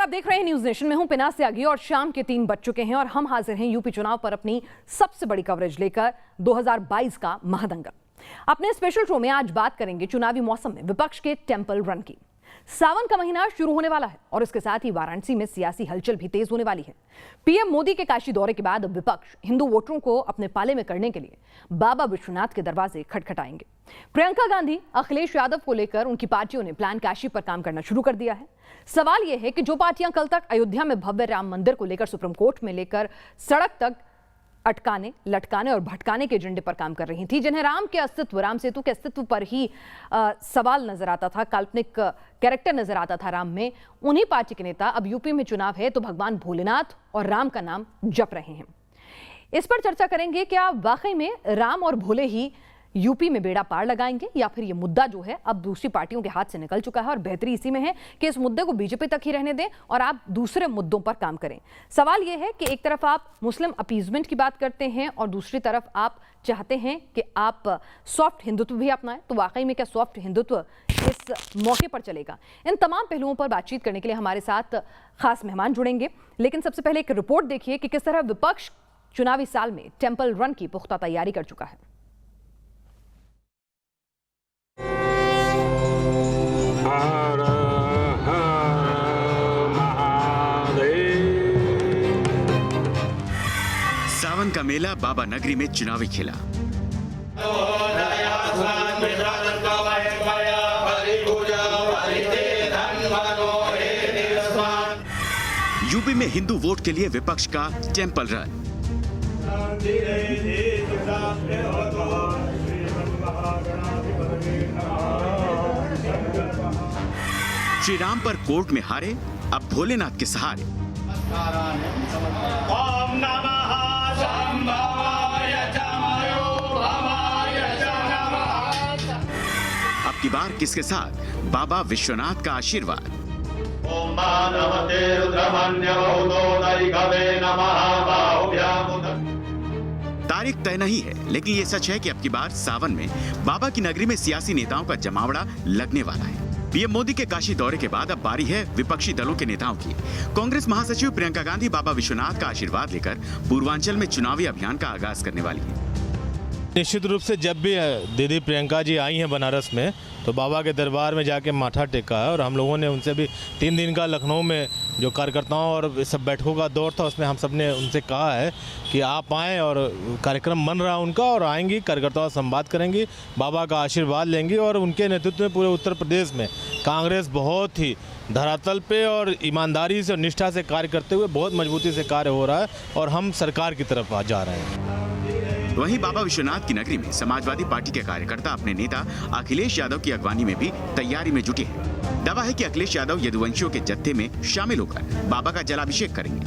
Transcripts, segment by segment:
आप देख रहे हैं न्यूज नेशन में हूं पिनाक त्यागी और शाम के 3 बज चुके हैं और हम हाजिर हैं यूपी चुनाव पर अपनी सबसे बड़ी कवरेज लेकर 2022 का महादंगल। अपने स्पेशल शो में आज बात करेंगे चुनावी मौसम में विपक्ष के टेंपल रन की। सावन का महीना शुरू होने वाला है और इसके साथ ही वाराणसी में सियासी हलचल भी तेज होने वाली है। पीएम मोदी के काशी दौरे के बाद विपक्ष हिंदू वोटरों को अपने पाले में करने के लिए बाबा विश्वनाथ के दरवाजे खटखटाएंगे। प्रियंका गांधी, अखिलेश यादव को लेकर उनकी पार्टियों ने प्लान काशी पर काम करना शुरू कर दिया है। सवाल यह है कि जो पार्टियां कल तक अयोध्या में भव्य राम मंदिर को लेकर सुप्रीम कोर्ट में लेकर सड़क तक अटकाने, लटकाने और भटकाने के एजेंडे पर काम कर रही थी, जिन्हें राम के अस्तित्व, राम सेतु के अस्तित्व पर ही सवाल नजर आता था, काल्पनिक कैरेक्टर नजर आता था राम में, उन्हीं पार्टी के नेता अब यूपी में चुनाव है तो भगवान भोलेनाथ और राम का नाम जप रहे हैं। इस पर चर्चा करेंगे क्या वाकई में राम और भोले ही यूपी में बेड़ा पार लगाएंगे या फिर ये मुद्दा जो है अब दूसरी पार्टियों के हाथ से निकल चुका है और बेहतरी इसी में है कि इस मुद्दे को बीजेपी तक ही रहने दें और आप दूसरे मुद्दों पर काम करें। सवाल ये है कि एक तरफ आप मुस्लिम अपीजमेंट की बात करते हैं और दूसरी तरफ आप चाहते हैं कि आप सॉफ्ट हिंदुत्व भी अपनाएं, तो वाकई में क्या सॉफ्ट हिंदुत्व इस मौके पर चलेगा? इन तमाम पहलुओं पर बातचीत करने के लिए हमारे साथ खास मेहमान जुड़ेंगे, लेकिन सबसे पहले एक रिपोर्ट देखिए कि किस तरह विपक्ष चुनावी साल में टेंपल रन की पुख्ता तैयारी कर चुका है। सावन का मेला बाबा नगरी में चुनावी खेला। यूपी में हिंदू वोट के लिए विपक्ष का टेंपल रन। श्री राम पर कोर्ट में हारे, अब भोलेनाथ के सहारे। ओम नमः शंभवाय अब की बार किसके साथ? बाबा विश्वनाथ का आशीर्वाद। तारीख तय नहीं है, लेकिन ये सच है कि अब की बार सावन में बाबा की नगरी में सियासी नेताओं का जमावड़ा लगने वाला है। पीएम मोदी के काशी दौरे के बाद अब बारी है विपक्षी दलों के नेताओं की। कांग्रेस महासचिव प्रियंका गांधी बाबा विश्वनाथ का आशीर्वाद लेकर पूर्वांचल में चुनावी अभियान का आगाज करने वाली है। निश्चित रूप से जब भी दीदी प्रियंका जी आई हैं बनारस में तो बाबा के दरबार में जाके माथा टेका है और हम लोगों ने उनसे भी 3 दिन का लखनऊ में जो कार्यकर्ताओं और सब बैठकों का दौर था उसमें हम सब ने उनसे कहा है कि आप आएँ और कार्यक्रम बन रहा है उनका और आएंगी, कार्यकर्ताओं से संवाद करेंगी, बाबा का आशीर्वाद लेंगी और उनके नेतृत्व में पूरे उत्तर प्रदेश में कांग्रेस बहुत ही धरातल पे और ईमानदारी से और निष्ठा से कार्य करते हुए बहुत मजबूती से कार्य हो रहा है और हम सरकार की तरफ जा रहे हैं। वहीं बाबा विश्वनाथ की नगरी में समाजवादी पार्टी के कार्यकर्ता अपने नेता अखिलेश यादव की अगवानी में भी तैयारी में जुटे हैं। दावा है कि अखिलेश यादव यदुवंशियों के जत्थे में शामिल होकर बाबा का जलाभिषेक करेंगे।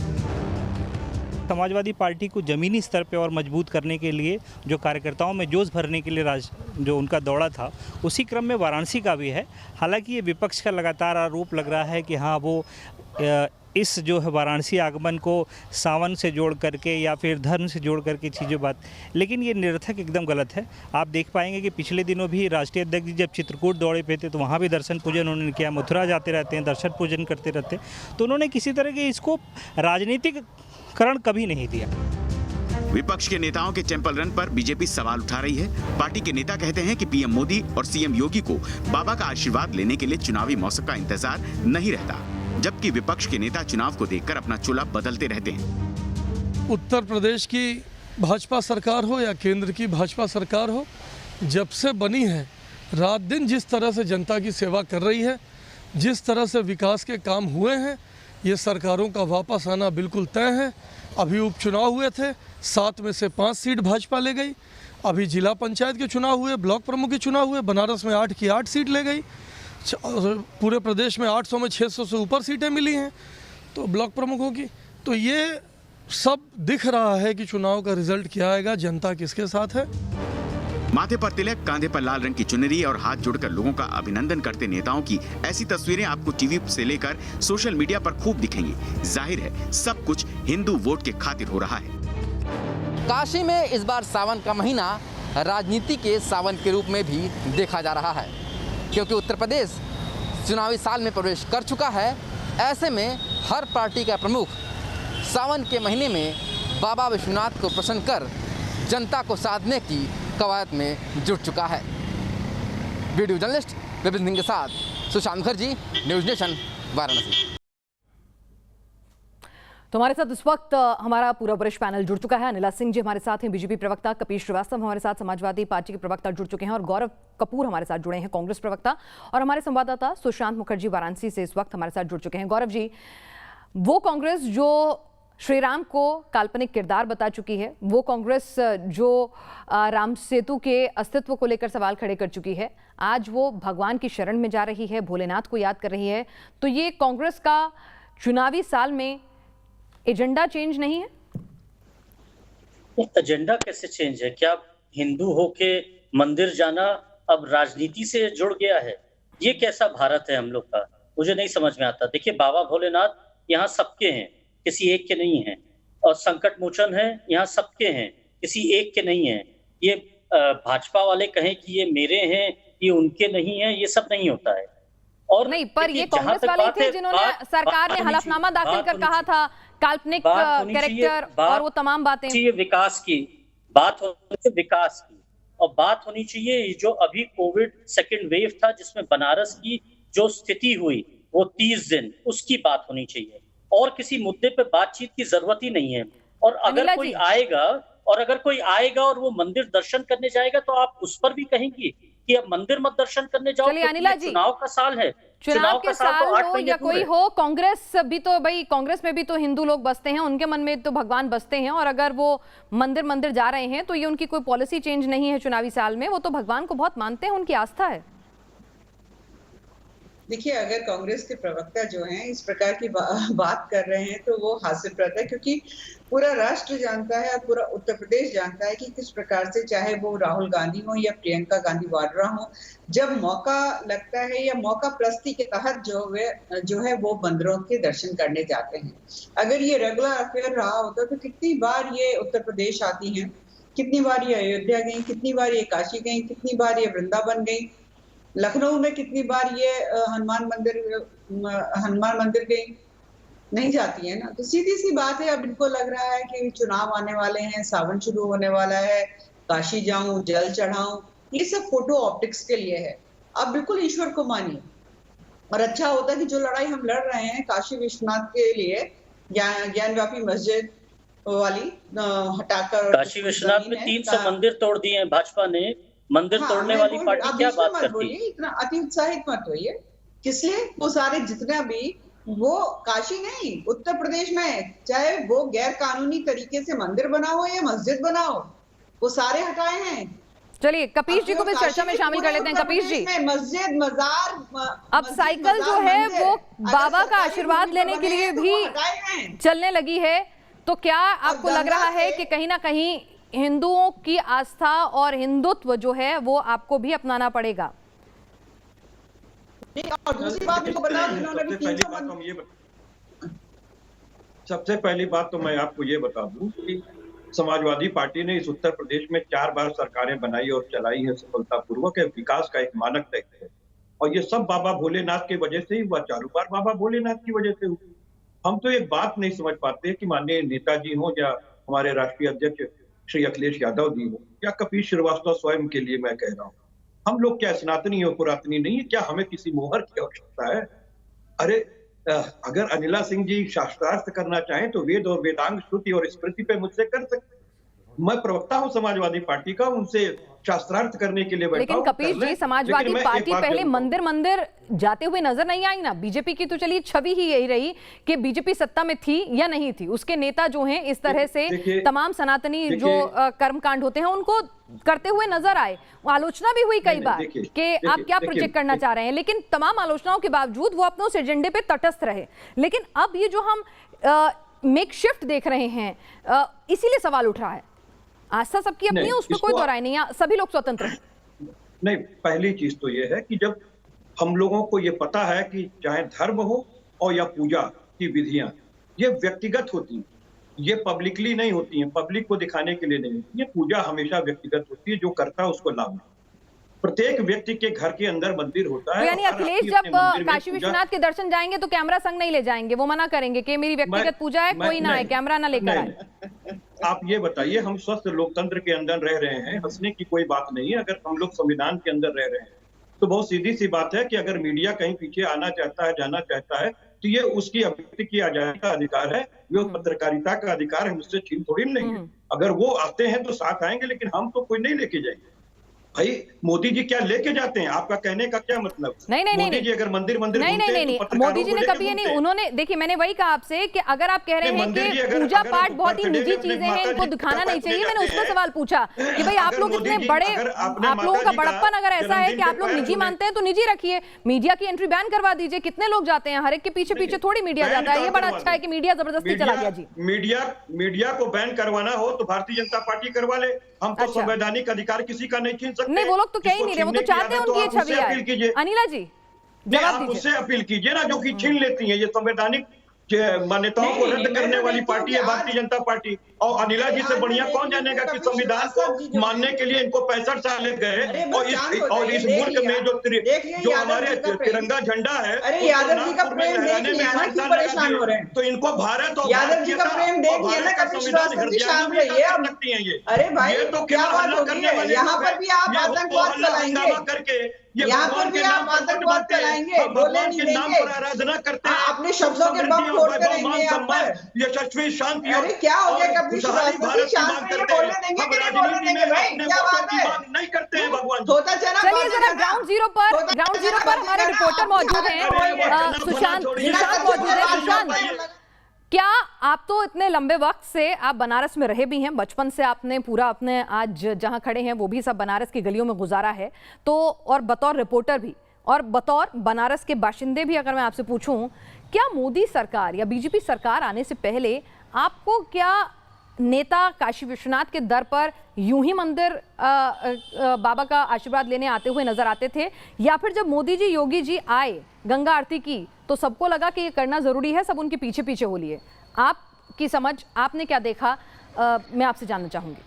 समाजवादी पार्टी को जमीनी स्तर पे और मजबूत करने के लिए, जो कार्यकर्ताओं में जोश भरने के लिए जो उनका दौड़ा था, उसी क्रम में वाराणसी का भी है। हालांकि ये विपक्ष का लगातार आरोप लग रहा है कि हाँ वो इस जो है वाराणसी आगमन को सावन से जोड़ करके या फिर धर्म से जोड़ करके चीज़ें बात, लेकिन ये निरर्थक एकदम गलत है। आप देख पाएंगे कि पिछले दिनों भी राष्ट्रीय अध्यक्ष जी जब चित्रकूट दौरे पे थे तो वहाँ भी दर्शन पूजन उन्होंने किया, मथुरा जाते रहते हैं, दर्शन पूजन करते रहते हैं, तो उन्होंने किसी तरह के इसको राजनीतिकरण कभी नहीं दिया। विपक्ष के नेताओं के टेंपल रन पर बीजेपी सवाल उठा रही है। पार्टी के नेता कहते हैं कि पीएम मोदी और सीएम योगी को बाबा का आशीर्वाद लेने के लिए चुनावी मौसम का इंतजार नहीं रहता, जबकि विपक्ष के नेता चुनाव को देखकर अपना चुनाव बदलते रहते हैं। उत्तर प्रदेश की भाजपा सरकार हो या केंद्र की भाजपा सरकार हो, जब से बनी है रात दिन जिस तरह से जनता की सेवा कर रही है, जिस तरह से विकास के काम हुए हैं, ये सरकारों का वापस आना बिल्कुल तय है। अभी उपचुनाव हुए थे, 7 में से 5 सीट भाजपा ले गई। अभी जिला पंचायत के चुनाव हुए, ब्लॉक प्रमुख के चुनाव हुए, बनारस में 8 की 8 सीट ले गई। पूरे प्रदेश में 800 में 600 से ऊपर सीटें मिली हैं तो ब्लॉक प्रमुखों की। तो ये सब दिख रहा है कि चुनाव का रिजल्ट क्या आएगा, जनता किसके साथ है। माथे पर तिलक, कांधे पर लाल रंग की चुनरी और हाथ जोड़कर लोगों का अभिनंदन करते नेताओं की ऐसी तस्वीरें आपको टीवी से लेकर सोशल मीडिया पर खूब दिखेंगी। जाहिर है सब कुछ हिंदू वोट के खातिर हो रहा है। काशी में इस बार सावन का महीना राजनीति के सावन के रूप में भी देखा जा रहा है, क्योंकि उत्तर प्रदेश चुनावी साल में प्रवेश कर चुका है। ऐसे में हर पार्टी का प्रमुख सावन के महीने में बाबा विश्वनाथ को प्रसन्न कर जनता को साधने की कवायद में जुट चुका है। वीडियो जर्नलिस्ट विपिन सिंह के साथ सुशांत मुखर्जी, न्यूज़ नेशन, वाराणसी। तो हमारे साथ इस वक्त हमारा पूरा वरिष्ठ पैनल जुड़ चुका है। अनिला सिंह जी हमारे साथ हैं, बीजेपी प्रवक्ता कपीश श्रीवास्तव हमारे साथ समाजवादी पार्टी के प्रवक्ता जुड़ चुके हैं, और गौरव कपूर हमारे साथ जुड़े हैं, कांग्रेस प्रवक्ता, और हमारे संवाददाता सुशांत मुखर्जी वाराणसी से इस वक्त हमारे साथ जुड़ चुके हैं। गौरव जी, वो कांग्रेस जो श्री राम को काल्पनिक किरदार बता चुकी है, वो कांग्रेस जो राम सेतु के अस्तित्व को लेकर सवाल खड़े कर चुकी है, आज वो भगवान की शरण में जा रही है, भोलेनाथ को याद कर रही है, तो ये कांग्रेस का चुनावी साल में एजेंडा चेंज नहीं है? एजेंडा कैसे चेंज है? क्या हिंदू होके मंदिर जाना अब राजनीति से जुड़ गया है? ये कैसा भारत है हम लोग का? मुझे नहीं समझ में आता। देखिए, बाबा भोलेनाथ यहाँ सबके हैं, किसी एक के नहीं हैं, और संकट मोचन है यहाँ सबके हैं, किसी एक के नहीं हैं। ये भाजपा वाले कहें कि ये मेरे हैं, ये उनके नहीं है, ये सब नहीं होता है। और नहीं, पर ये कांग्रेस वाले थे जिन्होंने सरकार ने हलफनामा दाखिल कर कहा था काल्पनिक कैरेक्टर और वो तमाम बातें। विकास की बात होनी चाहिए, विकास की, और बात होनी चाहिए जो अभी कोविड सेकेंड वेव था जिसमें बनारस की जो स्थिति हुई वो 30 दिन, उसकी बात होनी चाहिए, और किसी मुद्दे पे बातचीत की जरूरत ही नहीं है। और अगर कोई आएगा और वो मंदिर दर्शन करने जाएगा तो आप उस पर भी कहेंगी कि अब मंदिर मत दर्शन करने जाओ। चलिए अनिला जी, चुनाव का साल है, चुनाव के साल हो या कोई हो, कांग्रेस भी तो भाई, कांग्रेस में भी तो हिंदू लोग बसते हैं, उनके मन में तो भगवान बसते हैं, और अगर वो मंदिर जा रहे हैं तो ये उनकी कोई पॉलिसी चेंज नहीं है चुनावी साल में, वो तो भगवान को बहुत मानते हैं, उनकी आस्था है। देखिए, अगर कांग्रेस के प्रवक्ता जो हैं इस प्रकार की बात कर रहे हैं तो वो हास्यप्रद है, क्योंकि पूरा राष्ट्र जानता है और पूरा उत्तर प्रदेश जानता है कि किस प्रकार से, चाहे वो राहुल गांधी हो या प्रियंका गांधी वाड्रा हो, जब मौका लगता है या मौका प्रस्ती के तहत जो है वो मंदिरों के दर्शन करने जाते हैं। अगर ये रेगुलर अफेयर रहा होता तो कितनी बार ये उत्तर प्रदेश आती हैं, कितनी बार ये अयोध्या गई, कितनी बार ये काशी गई, कितनी बार ये वृंदावन गई, लखनऊ में कितनी बार ये हनुमान मंदिर गई, नहीं जाती है ना। तो सीधी सी बात है, अब इनको लग रहा है कि चुनाव आने वाले हैं, सावन शुरू होने वाला है, काशी जाऊं, जल चढ़ाऊं, ये सब फोटो ऑप्टिक्स के लिए है। आप बिल्कुल ईश्वर को मानिए, और अच्छा होता कि जो लड़ाई हम लड़ रहे हैं काशी विश्वनाथ के लिए, ज्ञानव्यापी मस्जिद वाली हटाकर, काशी विश्वनाथ में 300 मंदिर तोड़ दिए हैं भाजपा ने। मंदिर तोड़ने वाली पार्टी क्या बात करती है? इतना अति उत्साहित मत होइए। किसलिए? वो सारे जितना भी, वो काशी नहीं, उत्तर प्रदेश में चाहे वो गैर कानूनी तरीके से मंदिर बना हो या मस्जिद बना हो, वो सारे हटाए हैं। चलिए कपीश जी को भी चर्चा में शामिल कर लेते हैं। कपीश जी, मस्जिद, मजार, अब साइकिल जो है वो बाबा का आशीर्वाद लेने के लिए भी चलने लगी है, तो क्या आपको लग रहा है कि कहीं ना कहीं हिंदुओं की आस्था और हिंदुत्व जो है वो आपको भी अपनाना पड़ेगा? और दूसरी बात सबसे पहली बात तो मैं आपको ये बता दूं कि समाजवादी पार्टी ने इस उत्तर प्रदेश में 4 बार सरकारें बनाई और चलाई हैं सफलतापूर्वक। विकास का एक मानक तय है, और ये सब बाबा भोलेनाथ की वजह से ही हुआ। 4 बार बाबा भोलेनाथ की वजह से हुआ। हम तो एक बात नहीं समझ पाते कि माननीय नेताजी हो या हमारे राष्ट्रीय अध्यक्ष श्री अखिलेश यादव जी हो या कपीश श्रीवास्तव स्वयं के लिए मैं कह रहा हूँ, हम लोग क्या सनातनी और पुरातनी नहीं है? क्या हमें किसी मोहर की आवश्यकता है? अरे अगर अनिला सिंह जी शास्त्रार्थ करना चाहें तो वेद और वेदांग, श्रुति और स्मृति पे मुझसे कर सकते। मैं प्रवक्ता हूं समाजवादी पार्टी का, उनसे शास्त्रार्थ करने के लिए बैठा। लेकिन कपीश जी, समाजवादी पार्टी पहले मंदिर जाते हुए नजर नहीं आई ना। बीजेपी की तो चलिए छवि ही यही रही कि बीजेपी सत्ता में थी या नहीं थी, उसके नेता जो हैं इस तरह से तमाम सनातनी जो कर्मकांड होते हैं उनको करते हुए नजर आए। आलोचना भी हुई कई बार कि आप क्या प्रोजेक्ट करना चाह रहे हैं, लेकिन तमाम आलोचनाओं के बावजूद वो अपने उस एजेंडे पे तटस्थ रहे। लेकिन अब ये जो हम मेक शिफ्ट देख रहे हैं, इसीलिए सवाल उठ रहा है। आस्था सबकी अपनी है, उस पर कोई दो राय नहीं है, सभी लोग स्वतंत्र हैं। नहीं, पहली चीज तो ये है कि जब हम लोगों को ये पता है कि चाहे धर्म हो और या पूजा की विधियां, ये व्यक्तिगत होती हैं, ये पब्लिकली नहीं होती हैं, पब्लिक को दिखाने के लिए नहीं होती है। पूजा हमेशा व्यक्तिगत होती है, जो करता है उसको लाभ। प्रत्येक व्यक्ति के घर के अंदर मंदिर होता तो है। यानी और हर अखिलेश आदमी जब अपने मंदिर में काशी पूजा- विश्वनाथ के दर्शन जाएंगे तो कैमरा संग नहीं ले जाएंगे, वो मना करेंगे कि मेरी व्यक्तिगत पूजा है, कोई ना है, कैमरा ना लेकर आए। नहीं, आप ये बताइए, हम स्वस्थ लोकतंत्र के अंदर रह रहे हैं, हंसने की कोई बात नहीं है। अगर हम लोग संविधान के अंदर रह रहे हैं तो बहुत सीधी सी बात है कि अगर मीडिया कहीं पीछे आना चाहता है, जाना चाहता है, तो ये उसकी अभिव्यक्ति की आजादी का अधिकार है, ये पत्रकारिता का अधिकार है, मुझसे छीन थोड़ी नहीं है। अगर वो आते हैं तो साथ आएंगे, लेकिन हम तो कोई नहीं लेके जाएंगे। भाई मोदी जी क्या लेके जाते हैं, आपका कहने का क्या मतलब? नहीं नहीं मोदी जी अगर मंदिर नहीं घूमते हैं तो पत्रकारों मोदी जी को ने लेके कभी ये नहीं, घूमते हैं। उन्होंने देखिए, मैंने वही कहा आपसे कि अगर आप कह रहे नहीं, हैं मंदिर जी कि अगर- पूजा अगर पाठ वो बहुत ही बर्थडे निजी पे अपने चीजें हैं, माता इनको जी दिखाना का नहीं बर्थडे चाहिए, मैंने जाते उसको हैं। सवाल पूछा कि भाई आप अगर लोग मोदी इतने जी- बड़े, अगर आपने आप लोगों माता का जी का बड़प्पन अगर ऐसा है जन्मदिन कि पे आप लोग पैर निजी छूने- मानते हैं तो निजी रखिए, मीडिया की एंट्री बैन करवा दीजिए। कितने लोग जाते हैं, हर एक के पीछे पीछे थोड़ी मीडिया बैन जाता है, ये बड़ा करवा अच्छा है दो। कि मीडिया जबरदस्ती चला गया जी। मीडिया को बैन करवाना हो तो भारतीय जनता पार्टी करवा ले, हम तो अच्छा। संवैधानिक अधिकार किसी का नहीं छीन सकते। नहीं, वो लोग तो कह ही जिसको नहीं रहे, वो तो छीनने की चाहते हैं आदत हो, उनकी ये आप उससे छवि अपील आए। कीजिए। अनिला जी नहीं, जवाब आप दीजिए। उससे अपील कीजिए ना, जो कि छीन लेती है। ये संवैधानिक मान्यताओं को नहीं, रद्द मैं करने तो वाली देखती हूँ पार्टी है कि भारतीय जनता पार्टी। और अनिला जी से आज बढ़िया मैं कौन देखती हूँ जानेगा कि कपिल संविधान श्रीवास्तव जी को जो मानने हैं। के लिए इनको 65 साल लग गए। अरे और बस शांत हो इस जाइए, मुल्क देख में लिया। देख लिया जो यादव हमारे जी का प्रेम। तिरंगा झंडा है, अरे उसको यादव जी का नागपुर में प्रेम देख लहराने में लिया ना, 60 क्यों साल लगा परेशान दिए। हो रहे हैं? तो इनको भारत और यादव जी का भारतीयता प्रेम देख और लिया ना, भारत का कपिल संविधान श्रीवास्तव जी, हृदय शांत में रहिए कर अब। सकती हैं ये। अरे भाई, ये तो क्या केवल बात हल्ला हो रही करने है? वाले यहाँ लोग पर हैं। भी आप ये आतंकवाद हल्ला चलाएंगे। हंगामा करके ये यहाँ भगवान पर भी के नाम आप पर आतंकवाद बांटते हैं। चलाएंगे, हम बोलने भगवान नहीं के नाम देंगे। पर आराधना करते हैं। अपने शब्दों के बम समृद्धि फोड़ और के वैभव, मान रहेंगे यहाँ सम्मान, पर। यशस्वी शांति अरे क्या हो गया और कपिल खुशहाली श्रीवास्तव जी, भारत की शांत मांग रहिए, करते बोलने हैं। देंगे हम कि नहीं बोलने राजनीति देंगे में भाई? अपने क्या वोटों बात की है? मांग नहीं करते हैं भगवान। होता चला चलिए जरा ग्राउंड जीरो पर हमारे रिपोर्टर मौजूद हैं, सुशांत मौजूद है। सुशांत, क्या आप तो इतने लंबे वक्त से आप बनारस में रहे भी हैं, बचपन से आपने पूरा अपने आज जहां खड़े हैं वो भी सब बनारस की गलियों में गुजारा है, तो और बतौर रिपोर्टर भी और बतौर बनारस के बाशिंदे भी अगर मैं आपसे पूछूं, क्या मोदी सरकार या बीजेपी सरकार आने से पहले आपको क्या नेता काशी विश्वनाथ के दर पर यूं ही मंदिर बाबा का आशीर्वाद लेने आते हुए नजर आते थे, या फिर जब मोदी जी योगी जी आए गंगा आरती की तो सबको लगा कि ये करना जरूरी है, सब उनके पीछे पीछे हो लिए? आपकी समझ, आपने क्या देखा, मैं आपसे जानना चाहूंगी।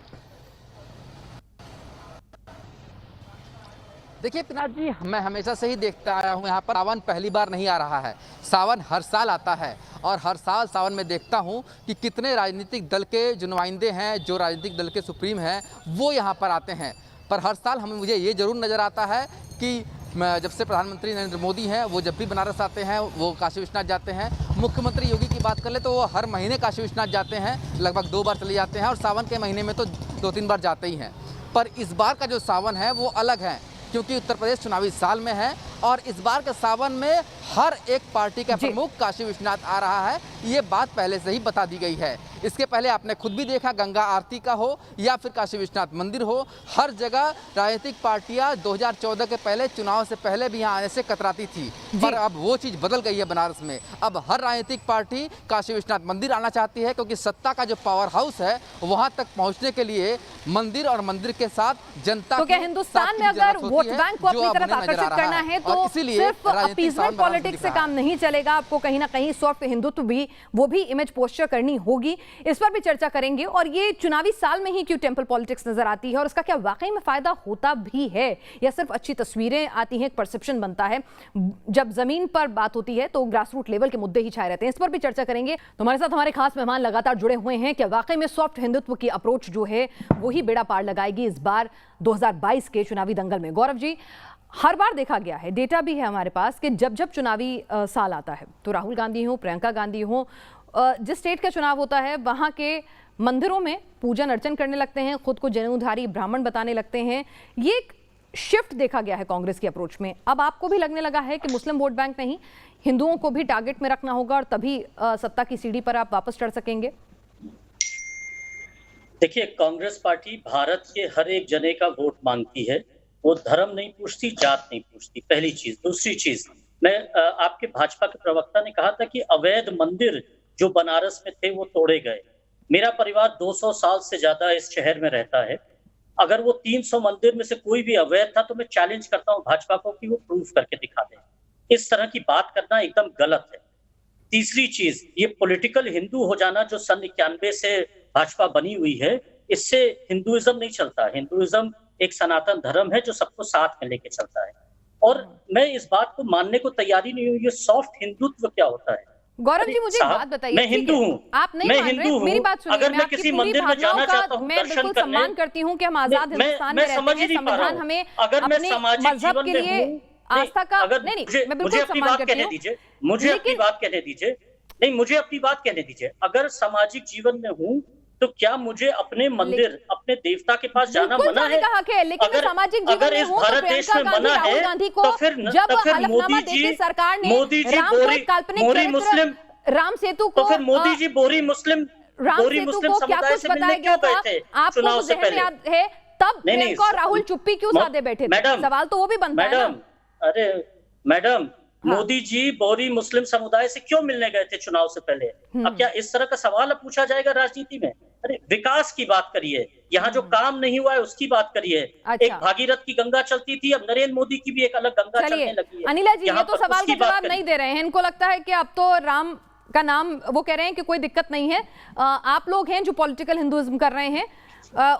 देखिए पिनाक जी, मैं हमेशा से ही देखता आया हूँ यहाँ पर सावन पहली बार नहीं आ रहा है। सावन हर साल आता है और हर साल सावन में देखता हूँ कि कितने राजनीतिक दल के जो नुमाइंदे हैं, जो राजनीतिक दल के सुप्रीम हैं, वो यहाँ पर आते हैं। पर हर साल हमें मुझे ये ज़रूर नज़र आता है कि जब से प्रधानमंत्री नरेंद्र मोदी हैं, वो जब भी बनारस आते हैं वो काशी विश्वनाथ जाते हैं। मुख्यमंत्री योगी की बात कर ले तो वो हर महीने काशी विश्वनाथ जाते हैं, लगभग 2 बार चले जाते हैं और सावन के महीने में तो 2-3 बार जाते ही हैं। पर इस बार का जो सावन है वो अलग है, क्योंकि उत्तर प्रदेश चुनावी साल में है और इस बार के सावन में हर एक पार्टी का प्रमुख काशी विश्वनाथ आ रहा है। ये बात पहले से ही बता दी गई है। इसके पहले आपने खुद भी देखा, गंगा आरती का हो या फिर काशी विश्वनाथ मंदिर हो, हर जगह राजनीतिक पार्टियां 2014 के पहले चुनाव से पहले भी यहाँ आने से कतराती थी। पर अब वो चीज़ बदल गई है बनारस में। अब हर राजनीतिक पार्टी काशी विश्वनाथ मंदिर आना चाहती है, क्योंकि सत्ता का जो पावर हाउस है वहाँ तक पहुँचने के लिए मंदिर और मंदिर के साथ जनता तो क्या हिंदुस्तान में अगर वोट बैंक को अपनी तरफ आकर्षित करना है तो सिर्फ अपीजमेंट पॉलिटिक्स से काम नहीं चलेगा, आपको कहीं ना कहीं सॉफ्ट हिंदुत्व भी, वो भी इमेज पोस्चर करनी होगी। इस पर भी चर्चा करेंगे। और ये चुनावी साल में ही क्यों टेंपल पॉलिटिक्स नजर आती है और इसका क्या वाकई में फायदा होता भी है या सिर्फ अच्छी तस्वीरें आती हैं, एक परसेप्शन बनता है? जब जमीन पर बात होती है तो ग्रास रूट लेवल के मुद्दे ही छाए रहते हैं। इस पर भी चर्चा करेंगे। तो हमारे साथ हमारे खास मेहमान लगातार जुड़े हुए हैं कि वाकई में सॉफ्ट हिंदुत्व की अप्रोच जो है वही बेड़ा पार लगाएगी इस बार 2022 के चुनावी दंगल में। गौरव जी, हर बार देखा गया है, डेटा भी है हमारे पास, कि जब जब चुनावी साल आता है तो राहुल गांधी हो, प्रियंका गांधी हो, जिस स्टेट का चुनाव होता है वहां के मंदिरों में पूजन अर्चन करने लगते हैं, खुद को जनेऊधारी ब्राह्मण बताने लगते हैं। ये एक शिफ्ट देखा गया है कांग्रेस की अप्रोच में। अब आपको भी लगने लगा है कि मुस्लिम वोट बैंक नहीं, हिंदुओं को भी टारगेट में रखना होगा और तभी सत्ता की सीढ़ी पर आप वापस चढ़ सकेंगे? देखिए, कांग्रेस पार्टी भारत के हर एक जने का वोट मांगती है। वो धर्म नहीं पूछती, जात नहीं पूछती, पहली चीज। दूसरी चीज, मैं आपके भाजपा के प्रवक्ता ने कहा था कि अवैध मंदिर जो बनारस में थे वो तोड़े गए। मेरा परिवार 200 साल से ज्यादा इस शहर में रहता है। अगर वो 300 मंदिर में से कोई भी अवैध था तो मैं चैलेंज करता हूँ भाजपा को कि वो प्रूफ करके दिखा दें। इस तरह की बात करना एकदम गलत है। तीसरी चीज, ये पॉलिटिकल हिंदू हो जाना जो सन 91 से भाजपा बनी हुई है, इससे हिंदुइज्म नहीं चलता। हिंदुइज्म एक सनातन धर्म है जो सबको साथ में लेके चलता है। और मैं इस बात को मानने को तैयारी नहीं हूँ, ये सॉफ्ट हिंदुत्व क्या होता है। गौरव जी मुझे एक बात बताइए, मैं हिंदू हूँ, आप नहीं मैं मान रहे, हिंदू मेरी हूँ। बात सुनिए, अगर मैं आपकी किसी पूरी मंदिर में जाना भावनाओं चाहता का हूँ मैं दर्शन बिल्कुल करने, सम्मान करती हूँ कि हम आजाद हिंदुस्तान में रहते हैं, संविधान हमें अपने मजहब के लिए आस्था का मैं बिल्कुल सम्मान करती हूँ। मुझे अपनी बात कहने दीजिए, नहीं मुझे अपनी बात कहने दीजिए। अगर सामाजिक जीवन में हूँ तो क्या मुझे अपने मंदिर, अपने देवता के पास जाना मना है? हक है, लेकिन मैं सामाजिक जीवन में हूँ तो प्रियंका गांधी, राहुल गांधी को जब हलफनामा देके सरकार ने राम को एक काल्पनिक चरित्र राम सेतु को, तो फिर मोदी जी बोरी मुस्लिम क्या कुछ बताया गया था आपको जहन में याद है? तब प्रियंका और राहुल चुप्पी क्यों साधे बैठे थे? सवाल तो वो भी बनता है ना। अरे मैडम, मोदी जी बोरी मुस्लिम समुदाय से क्यों मिलने गए थे चुनाव से पहले? अब क्या इस तरह का सवाल अब पूछा जाएगा राजनीति में? अरे विकास की बात करिए, यहाँ जो काम नहीं हुआ है उसकी बात करिए। एक भागीरथ की गंगा चलती थी, अब नरेंद्र मोदी की भी एक अलग गंगा चलने लगी है। अनिला जी ये तो सवाल का जवाब नहीं दे रहे हैं, इनको लगता है कि अब तो राम का नाम वो कह रहे हैं कि कोई दिक्कत नहीं है। आप लोग हैं जो पॉलिटिकल हिंदुइज्म कर रहे हैं,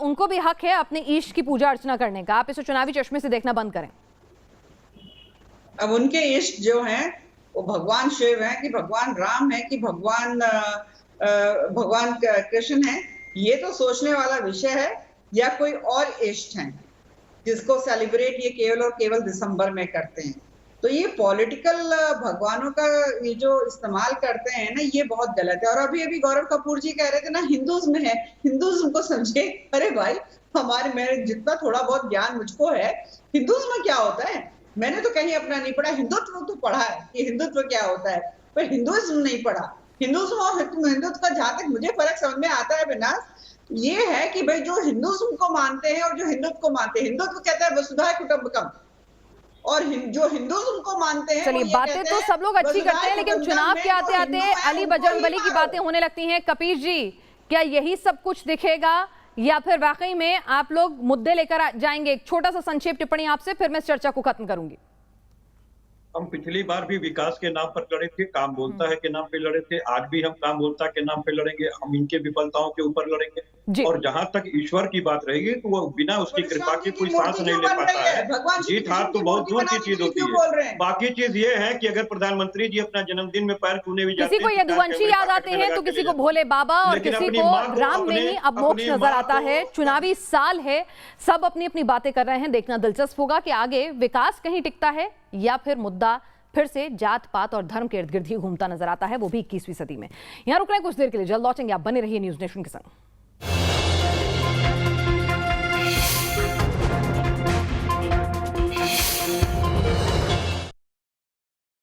उनको भी हक है अपने ईष्ट की पूजा अर्चना करने का। आप इसे चुनावी चश्मे से देखना बंद करें। अब उनके इष्ट जो हैं वो भगवान शिव हैं कि भगवान राम है कि भगवान कृष्ण है, ये तो सोचने वाला विषय है। या कोई और इष्ट हैं जिसको सेलिब्रेट ये केवल और केवल दिसंबर में करते हैं। तो ये पॉलिटिकल भगवानों का ये जो इस्तेमाल करते हैं ना, ये बहुत गलत है। और अभी अभी गौरव कपूर जी कह रहे थे ना हिंदुइज्म है, हिंदुइज्म को समझे। अरे भाई हमारे, मेरे जितना थोड़ा बहुत ज्ञान मुझको है, हिंदुइज्म क्या होता है मैंने तो कहीं अपना नहीं पढ़ा। हिंदुत्व तो पढ़ा है कि हिंदुत्व क्या होता है, पर हिंदुइज्म नहीं पढ़ा। हिंदुइज्म और हिंदुत्व का जहां तक मुझे फर्क समझ में आता है विनाश, ये है कि भाई जो हिंदुइज्म को मानते हैं और जो हिंदुत्व को मानते हैं, हिंदुत्व कहता है वसुधैव कुटुंबकम, और जो हिंदुइज्म को मानते हैं चलिए बातें तो सब लोग अच्छी करते हैं, लेकिन चुनाव के आते आते अली बजरंगबली की बातें होने लगती हैं। कपीश जी, क्या यही सब कुछ दिखेगा या फिर वाकई में आप लोग मुद्दे लेकर जाएंगे? एक छोटा सा संक्षेप टिप्पणी आपसे, फिर मैं इस चर्चा को खत्म करूंगी। हम पिछली बार भी विकास के नाम पर लड़े थे, काम बोलता है के नाम पे लड़े थे, आज भी हम काम बोलता के नाम पे लड़ेंगे। हम इनके विफलताओं के ऊपर लड़ेंगे। और जहां तक ईश्वर की बात रहेगी तो वो बिना उसकी कृपा के कोई सांस नहीं ले पाता है। जीत हार तो बहुत दूर की चीज होती है। बाकी चीज ये है कि अगर प्रधानमंत्री जी अपना जन्मदिन में पैर छूने भी जाते हैं, किसी को यदुवंशी याद आते हैं तो किसी को भोले बाबा और किसी को राम में ही अब मोक्ष नजर आता है। चुनावी साल है, सब अपनी अपनी बातें कर रहे हैं। देखना दिलचस्प होगा कि आगे विकास कहीं टिकता है या फिर मुद्दा फिर से जात पात और धर्म के इर्द गिर्द ही घूमता नजर आता है, वो भी 21वीं सदी में। यहां रुक रहे हैं कुछ देर के लिए, जल्द लौटेंगे। आप बने रहिए न्यूज़ नेशन के संग।